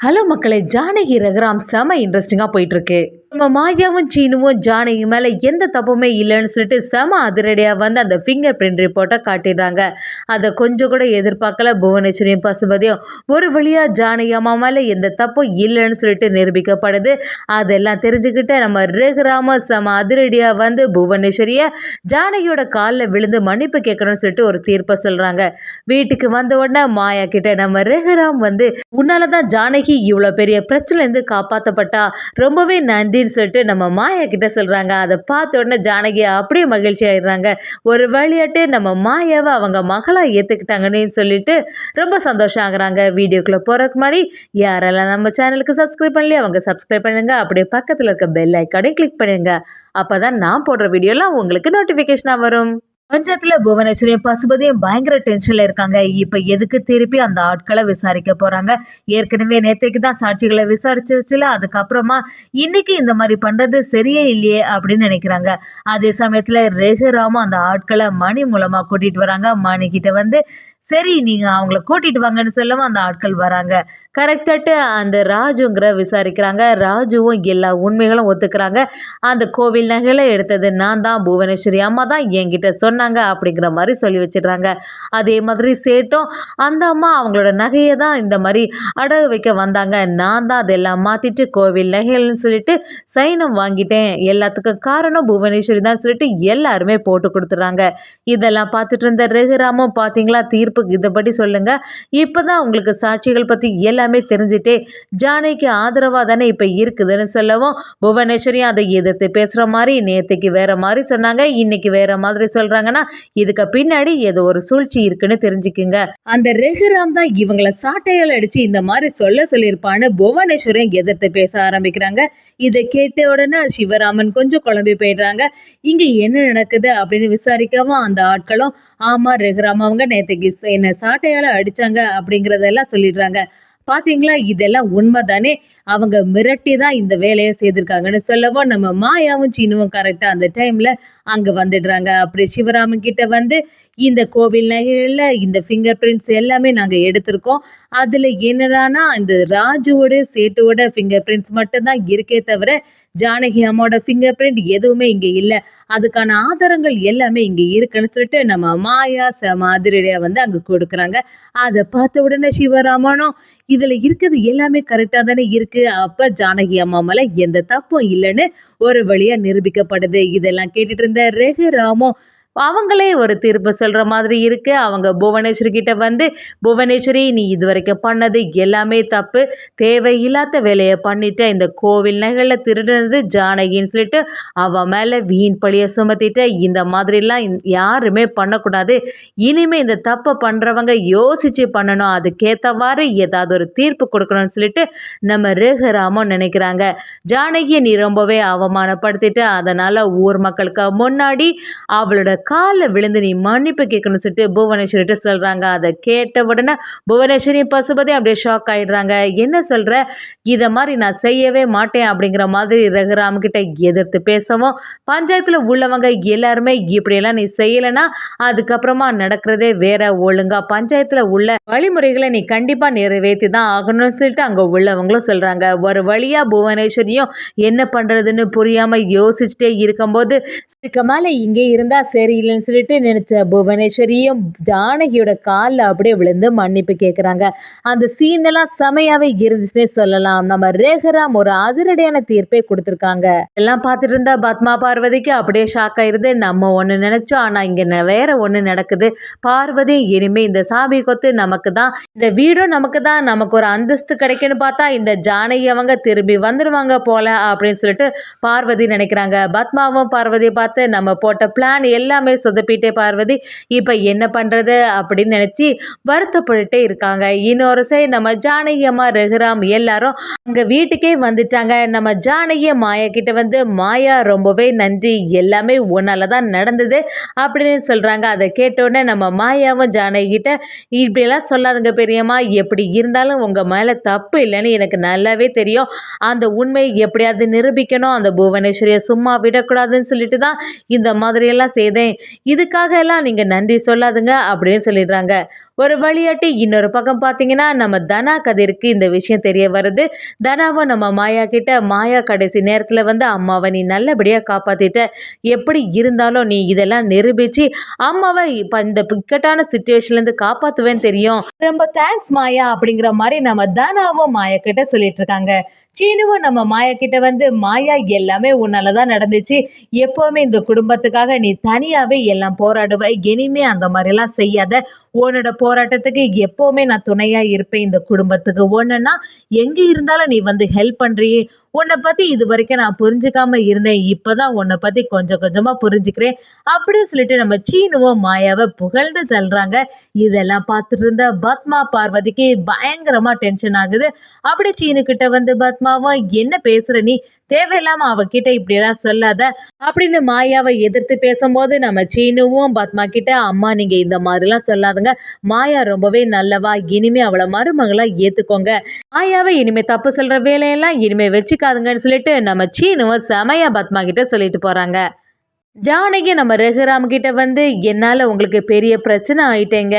Hello மக்களே, ஜானகி ரகுராம் செம இன்ட்ரெஸ்டிங்காக போயிட்டுருக்கு. நம்ம மாயாவும் சீனுவும் ஜானகி மேலே எந்த தப்புமே இல்லைன்னு சொல்லிட்டு செம அதிரடியாக வந்து அந்த ஃபிங்கர் பிரிண்ட் ரிப்போர்ட்டை காட்டிடுறாங்க. அதை கொஞ்சம் கூட எதிர்பார்க்கல புவனேஸ்வரியும் பசுபதியும். ஒரு வழியாக ஜானகி அம்மா மேலே எந்த தப்பும் இல்லைன்னு சொல்லிட்டு நிரூபிக்கப்படுது. அதெல்லாம் தெரிஞ்சுக்கிட்ட நம்ம ரகுராம செம அதிரடியாக வந்து புவனேஸ்வரியை ஜானகியோட காலில் விழுந்து மன்னிப்பு கேட்கணும்னு சொல்லிட்டு ஒரு தீர்ப்பை சொல்கிறாங்க. வீட்டுக்கு வந்த உடனே மாயா கிட்ட நம்ம ரகுராம் வந்து உன்னால தான் ஜானகி இவ்வளோ பெரிய பிரச்சனைலேருந்து காப்பாற்றப்பட்டா, ரொம்பவே நன்றின்னு சொல்லிட்டு நம்ம மாயா கிட்ட சொல்கிறாங்க. அதை பார்த்த உடனே ஜானகி அப்படியே மகிழ்ச்சி ஆயிடுறாங்க. ஒரு வழியாட்டு நம்ம மாயாவை அவங்க மகளாக ஏற்றுக்கிட்டாங்கன்னு சொல்லிட்டு ரொம்ப சந்தோஷம் ஆகுறாங்க. வீடியோக்குள்ளே போகிறதுக்கு முன்னாடி யாரெல்லாம் நம்ம சேனலுக்கு சப்ஸ்கிரைப் பண்ணலையே அவங்க சப்ஸ்கிரைப் பண்ணுங்க. அப்படியே பக்கத்தில் இருக்க பெல் ஐக்கானே கிளிக் பண்ணுங்க. அப்போ தான் நான் போடுற வீடியோலாம் உங்களுக்கு நோட்டிஃபிகேஷனாக வரும். பஞ்சாயத்துல புவனேஸ்வரியும் பசுபதியும் பயங்கர டென்ஷன்ல இருக்காங்க. இப்ப எதுக்கு திருப்பி அந்த ஆட்களை விசாரிக்க போறாங்க? ஏற்கனவே நேத்தைக்கு தான் சாட்சிகளை விசாரிச்சிருச்சுல, அதுக்கப்புறமா இன்னைக்கு இந்த மாதிரி பண்றது சரியே இல்லையே அப்படின்னு நினைக்கிறாங்க. அதே சமயத்துல ரகுராமும் அந்த ஆட்களை மணி மூலமா கூட்டிட்டு வராங்க. மணி கிட்ட வந்து சரி நீங்க அவங்கள கூட்டிட்டு வாங்கன்னு சொல்லவும் அந்த ஆட்கள் வராங்க. கரெக்டாட்டு அந்த ராஜுங்கிற விசாரிக்கிறாங்க. ராஜுவும் எல்லா உண்மைகளும் ஒத்துக்கிறாங்க. அந்த கோவில் நகைகளை எடுத்தது நான் தான், புவனேஸ்வரி அம்மா தான் என்கிட்ட சொன்னாங்க அப்படிங்கிற மாதிரி சொல்லி வச்சிடுறாங்க. அதே மாதிரி சேட்டும் அந்த அம்மா அவங்களோட நகையை தான் இந்த மாதிரி அடகு வைக்க வந்தாங்க, நான் தான் அதெல்லாம் மாற்றிட்டு கோவில் நகைகள்னு சொல்லிட்டு சைனம் வாங்கிட்டேன், எல்லாத்துக்கும் காரணம் புவனேஸ்வரி தான் சொல்லிட்டு எல்லாருமே போட்டு கொடுத்துட்றாங்க. இதெல்லாம் பார்த்துட்டு இருந்த ரகுராமும் பார்த்தீங்களா தீர்ப்புக்கு இதைப்படி சொல்லுங்க, இப்போதான் உங்களுக்கு சாட்சிகள் பற்றி எல்லாமே தெரிஞ்சுட்டே ஜானகிக்கு ஆதரவாக தானே இப்போ இருக்குதுன்னு சொல்லவும் புவனேஸ்வரி அதை எதிர்த்து பேசுகிற மாதிரி நேற்றுக்கு வேற மாதிரி சொன்னாங்க, இன்னைக்கு வேற மாதிரி சொல்கிறாங்கன்னா இதுக்கு பின்னாடி ஏதோ ஒரு சூழ்ச்சி இருக்குன்னு தெரிஞ்சுக்குங்க. அந்த ரகுராம் தான் இவங்களை சாட்டையால் அடித்து இந்த மாதிரி சொல்லியிருப்பான்னு புவனேஸ்வரியும் எதிர்த்து பேச ஆரம்பிக்கிறாங்க. இதை கேட்ட உடனே சிவராமன் கொஞ்சம் குழம்பி போயிடுறாங்க. இங்கே என்ன நடக்குது அப்படின்னு விசாரிக்கவும் அந்த ஆட்களும் ஆமா ரகுராம் அவங்க நேற்றுக்கு என்ன சாட்டையால் அடித்தாங்க அப்படிங்கிறதெல்லாம் சொல்லிடுறாங்க. பார்த்தீங்களா இதெல்லாம் உண்மை தானே, அவங்க மிரட்டி தான் இந்த வேலையை செய்திருக்காங்கன்னு சொல்லவும் நம்ம மாயாவும் சீனுவும் கரெக்டாக அந்த டைமில் அங்கே வந்துடுறாங்க. அப்படி சிவராமன் கிட்ட வந்து இந்த கோவில் நகைகளில் இந்த ஃபிங்கர் பிரிண்ட்ஸ் எல்லாமே நாங்கள் எடுத்திருக்கோம், அதில் என்னடானா இந்த ராஜுவோட சேட்டுவோட ஃபிங்கர் பிரிண்ட்ஸ் மட்டும்தான் இருக்கே தவிர ஜானகி அம்மாவோட ஃபிங்கர் பிரிண்ட் எதுவுமே இங்கே இல்லை, அதுக்கான ஆதாரங்கள் எல்லாமே இங்கே இருக்குன்னு சொல்லிட்டு நம்ம மாயா மாதிரியாக வந்து அங்கே கொடுக்குறாங்க. அதை பார்த்த உடனே சிவராமனும் இதில் இருக்கிறது எல்லாமே கரெக்டாக தானே இருக்குது, அப்போ ஜானகி அம்மா மேலே எந்த தப்பும் இல்லைன்னு ஒரு வழியாக நிரூபிக்கப்படுது. இதெல்லாம் கேட்டுட்டு இருந்த ரகுராமும் அவங்களே ஒரு தீர்ப்பு சொல்கிற மாதிரி இருக்குது. அவங்க புவனேஸ்வரி கிட்ட வந்து புவனேஸ்வரி நீ இது வரைக்கும் பண்ணது எல்லாமே தப்பு, தேவையில்லாத வேலையை பண்ணிட்ட, இந்த கோவில் நகைகளில் திருடுனது ஜானகின்னு சொல்லிட்டு அவன் மேலே வீண் பழியை சுமத்திட்ட, இந்த மாதிரிலாம் யாருமே பண்ணக்கூடாது, இனிமேல் இந்த தப்பை பண்ணுறவங்க யோசித்து பண்ணணும், அதுக்கேற்றவாறு ஏதாவது ஒரு தீர்ப்பு கொடுக்கணும்னு சொல்லிட்டு நம்ம ரகுராமும் நினைக்கிறாங்க. ஜானகியை நீ ரொம்பவே அவமானப்படுத்திட்டு அதனால் ஊர் மக்களுக்கு முன்னாடி அவளோட காலில் விழுந்து நீ மன்னிப்பு கேட்கணும்னு சொல்லிட்டு புவனேஸ்வரிட்ட சொல்கிறாங்க. அதை கேட்ட உடனே புவனேஸ்வரி பசுபதி அப்படியே ஷாக் ஆகிடுறாங்க. என்ன சொல்கிற, இதை மாதிரி நான் செய்யவே மாட்டேன் அப்படிங்கிற மாதிரி ரகுராம் கிட்ட எதிர்த்து பேசவும் பஞ்சாயத்தில் உள்ளவங்க எல்லாருமே இப்படியெல்லாம் நீ செய்யலைன்னா அதுக்கப்புறமா நடக்கிறதே வேற, ஒழுங்கா பஞ்சாயத்தில் உள்ள வழிமுறைகளை நீ கண்டிப்பாக நிறைவேற்றி தான் ஆகணும்னு சொல்லிட்டு அங்கே உள்ளவங்களும் சொல்கிறாங்க. ஒரு வழியாக புவனேஸ்வரியும் என்ன பண்ணுறதுன்னு புரியாமல் யோசிச்சுட்டே இருக்கும்போது இதுக்கு மேலே இங்கே இருந்தால் சரியில்லைன்னு சொல்லிட்டு நினைச்ச புவனேஸ்வரியும் ஜானகியோட காலில் அப்படியே விழுந்து மன்னிப்பு கேட்குறாங்க. அந்த சீனெல்லாம் செமையாவே இருந்துச்சுன்னே சொல்லலாம். நம்ம ரகுராம் ஒரு அதிரடியான தீர்ப்பை கொடுத்துருக்காங்க. எல்லாம் பார்த்துட்டு இருந்தா பத்மா பார்வதிக்கு அப்படியே ஷாக் ஆயிருது. நம்ம ஒன்று நினைச்சோம், ஆனால் இங்கே வேற ஒன்று நடக்குது. பார்வதி இனிமே இந்த சாமி கொத்து நமக்கு தான், இந்த வீடும் நமக்கு தான், நமக்கு ஒரு அந்தஸ்து கிடைக்குன்னு பார்த்தா இந்த ஜானகி அவங்க திரும்பி வந்துடுவாங்க போல அப்படின்னு சொல்லிட்டு பார்வதி நினைக்கிறாங்க. பத்மாவும் பார்வதியை பார்த்து நம்ம போட்ட பிளான் எல்லாமே சொதப்பிட்டே பார்வதி, இப்போ என்ன பண்ணுறது அப்படின்னு நினச்சி வருத்தப்பட்டுட்டே இருக்காங்க. இன்னொரு சைடு நம்ம ஜானகி அம்மா ரகுராம் எல்லாரும் அங்கே வீட்டுக்கே வந்துட்டாங்க. நம்ம ஜானகி மாயா கிட்ட வந்து மாயா ரொம்பவே நன்றி, எல்லாமே உன்னால தான் நடந்தது அப்படின்னு சொல்கிறாங்க. அதை கேட்டோடனே நம்ம மாயாவும் ஜானகி கிட்ட இப்படியெல்லாம் சொல்லாதுங்க பெரியம்மா, எப்படி இருந்தாலும் உங்கள் மேலே தப்பு இல்லைன்னு எனக்கு நல்லாவே தெரியும், அந்த உண்மையை எப்படியாவது நிரூபிக்கணும், அந்த புவனேஸ்வரியை சும்மா விடக்கூடாதுன்னு சொல்லிட்டு தான் இந்த மாதிரியெல்லாம் செய்தேன், இதுக்காக எல்லாம் நீங்கள் நன்றி சொல்லாதுங்க அப்படின்னு சொல்லிடுறாங்க. ஒரு வழியாட்டி இன்னொரு பக்கம் பார்த்தீங்கன்னா நம்ம தனா கதிருக்கு இந்த விஷயம் தெரிய வருது. தனாவும் நம்ம மாயா கிட்ட, மாயா கடைசி நேரத்தில் வந்து அம்மாவை நீ நல்லபடியாக காப்பாத்திட்ட, எப்படி இருந்தாலும் நீ இதெல்லாம் நிரூபிச்சு அம்மாவை இப்போ இந்த பிக்கட்டான சுச்சுவேஷன்லேருந்து காப்பாற்றுவேன்னு தெரியும், ரொம்ப தேங்க்ஸ் மாயா அப்படிங்கிற மாதிரி நம்ம தனாவும் மாயா கிட்ட சொல்லிட்டு இருக்காங்க. சீனுவும் நம்ம மாயா கிட்ட வந்து, மாயா எல்லாமே உன்னாலதான் நடந்துச்சு, எப்பவுமே இந்த குடும்பத்துக்காக நீ தனியாவே எல்லாம் போராடுவ, இனிமே அந்த மாதிரி எல்லாம் செய்யாத, உன்னோட போராட்டத்துக்கு எப்பவுமே நான் துணையா இருப்பேன், இந்த குடும்பத்துக்கு ஒண்ணுன்னா எங்க இருந்தாலும் நீ வந்து ஹெல்ப் பண்றியே, உன்னை பத்தி இது வரைக்கும் நான் புரிஞ்சுக்காம இருந்தேன், இப்பதான் உன்னை பத்தி கொஞ்சம் கொஞ்சமா புரிஞ்சுக்கிறேன் அப்படின்னு சொல்லிட்டு நம்ம சீனுவும் மாயாவை புகழ்ந்து தள்ளுறாங்க. இதெல்லாம் பார்த்துட்டு இருந்த பத்மா பார்வதிக்கு பயங்கரமா டென்ஷன் ஆகுது. அப்படி சீனு கிட்ட வந்து பத்மாவா என்ன பேசுற நீ, தேவையில்லாம அவகிட்ட இப்படியெல்லாம் சொல்லாத அப்படின்னு மாயாவை எதிர்த்து பேசும்போது நம்ம சீனுவும் பத்மா கிட்ட, அம்மா நீங்க இந்த மாதிரிலாம் சொல்லாதுங்க, மாயா ரொம்பவே நல்லவா, இனிமே அவளை மருமகளா ஏத்துக்கோங்க, மாயாவை இனிமே தப்பு சொல்ற வேலையெல்லாம் இனிமே வச்சுக்காதுங்கன்னு சொல்லிட்டு நம்ம சீனுவும் செமையா பத்மா கிட்ட சொல்லிட்டு போறாங்க. ஜானகி நம்ம ரகுராம் கிட்ட வந்து, என்னால் உங்களுக்கு பெரிய பிரச்சனை ஆயிட்டேங்க,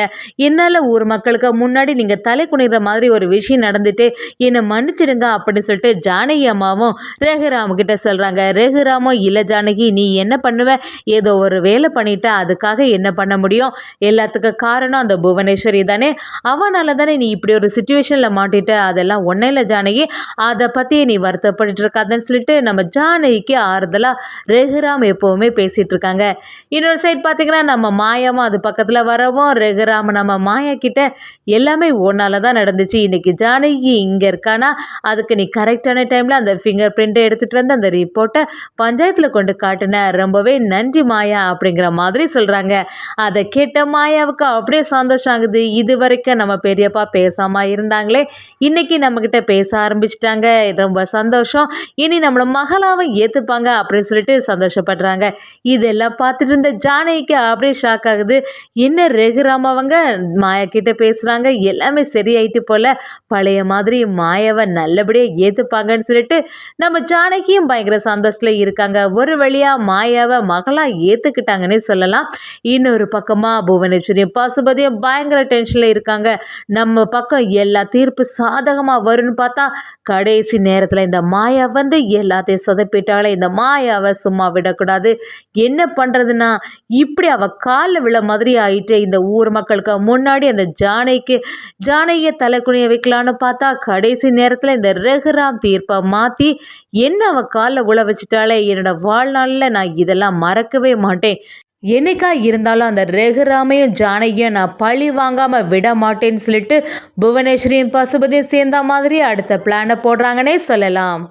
என்னால் ஊர் மக்களுக்கு முன்னாடி நீங்கள் தலை குனிற மாதிரி ஒரு விஷயம் நடந்துட்டு என்னை மன்னிச்சிடுங்க அப்படின்னு சொல்லிட்டு ஜானகி அம்மாவும் ரகுராம் கிட்ட சொல்கிறாங்க. ரகுராமும், இல்லை ஜானகி நீ என்ன பண்ணுவ, ஏதோ ஒரு வேலை பண்ணிட்ட, அதுக்காக என்ன பண்ண முடியும், எல்லாத்துக்கும் காரணம் அந்த புவனேஸ்வரி தானே, அவனால தானே நீ இப்படி ஒரு சுச்சுவேஷனில் மாட்டிட்ட, அதெல்லாம் ஒன்றும் இல்லை ஜானகி, அதை பற்றி நீ வருத்தப்பட்டு இருக்காதுன்னு சொல்லிட்டு நம்ம ஜானகிக்கு ஆறுதலாக ரகுராம் எப்போவுமே பேசிட்டு இருக்காங்க. இன்னொரு சைட் பார்த்தீங்கன்னா நம்ம மாயாவும் அது பக்கத்தில் வரவும் ரகுராம் நம்ம மாயா கிட்ட, எல்லாமே ஒன்னால தான் நடந்துச்சு, இன்னைக்கு ஜானகி இங்கே இருக்கானா அதுக்கு நீ கரெக்டான டைமில் அந்த ஃபிங்கர் பிரிண்ட்டை எடுத்துகிட்டு வந்து அந்த ரிப்போர்ட்டை பஞ்சாயத்தில் கொண்டு காட்டின, ரொம்பவே நன்றி மாயா அப்படிங்கிற மாதிரி சொல்கிறாங்க. அதை கேட்ட மாயாவுக்கு அப்படியே சந்தோஷம் ஆகுது. இது வரைக்கும் நம்ம பெரியப்பா பேசாமல் இருந்தாங்களே, இன்னைக்கு நம்மக்கிட்ட பேச ஆரம்பிச்சிட்டாங்க, ரொம்ப சந்தோஷம், இனி நம்மளை மகளாவும் ஏற்றுப்பாங்க அப்படின்னு சொல்லிட்டு சந்தோஷப்படுறாங்க. இதெல்லாம் பார்த்துட்டு இருந்த ஜானகிக்கு அப்படியே ஷாக் ஆகுது. என்ன ரகுராம் அவங்க மாயா கிட்ட பேசுகிறாங்க, எல்லாமே சரியாயிட்டு போல, பழைய மாதிரி மாயாவை நல்லபடியாக ஏற்றுப்பாங்கன்னு சொல்லிட்டு நம்ம ஜானகியும் பயங்கர சந்தோஷத்தில் இருக்காங்க. ஒரு வழியாக மாயாவை மகளாக ஏற்றுக்கிட்டாங்கன்னே சொல்லலாம். இன்னொரு பக்கமாக புவனேஸ்வரியும் பசுபதியும் பயங்கர டென்ஷனில் இருக்காங்க. நம்ம பக்கம் எல்லா தீர்ப்பு சாதகமாக வரும்னு பார்த்தா கடைசி நேரத்தில் இந்த மாயா வந்து எல்லாத்தையும் சொதப்பிட்டாலே, இந்த மாயாவை சும்மா விடக்கூடாது, என்ன பண்ணுறதுன்னா இப்படி அவள் காலில் விழ மாதிரி ஆயிட்டு, இந்த ஊர் மக்களுக்கு முன்னாடி அந்த ஜானகியை தலைக்குனிய வைக்கலான்னு பார்த்தா கடைசி நேரத்தில் இந்த ரகுராம் தீர்ப்பை மாற்றி என்ன அவள் காலில் விழ வச்சுட்டாலே, என்னோட வாழ்நாளில் நான் இதெல்லாம் மறக்கவே மாட்டேன், என்னைக்கா இருந்தாலும் அந்த ரகுராமையும் ஜானகியும் நான் பழி வாங்காமல் விட மாட்டேன்னு சொல்லிட்டு புவனேஸ்வரியும் பசுபதியும் சேர்ந்த மாதிரி அடுத்த பிளானை போடுறாங்கன்னே சொல்லலாம்.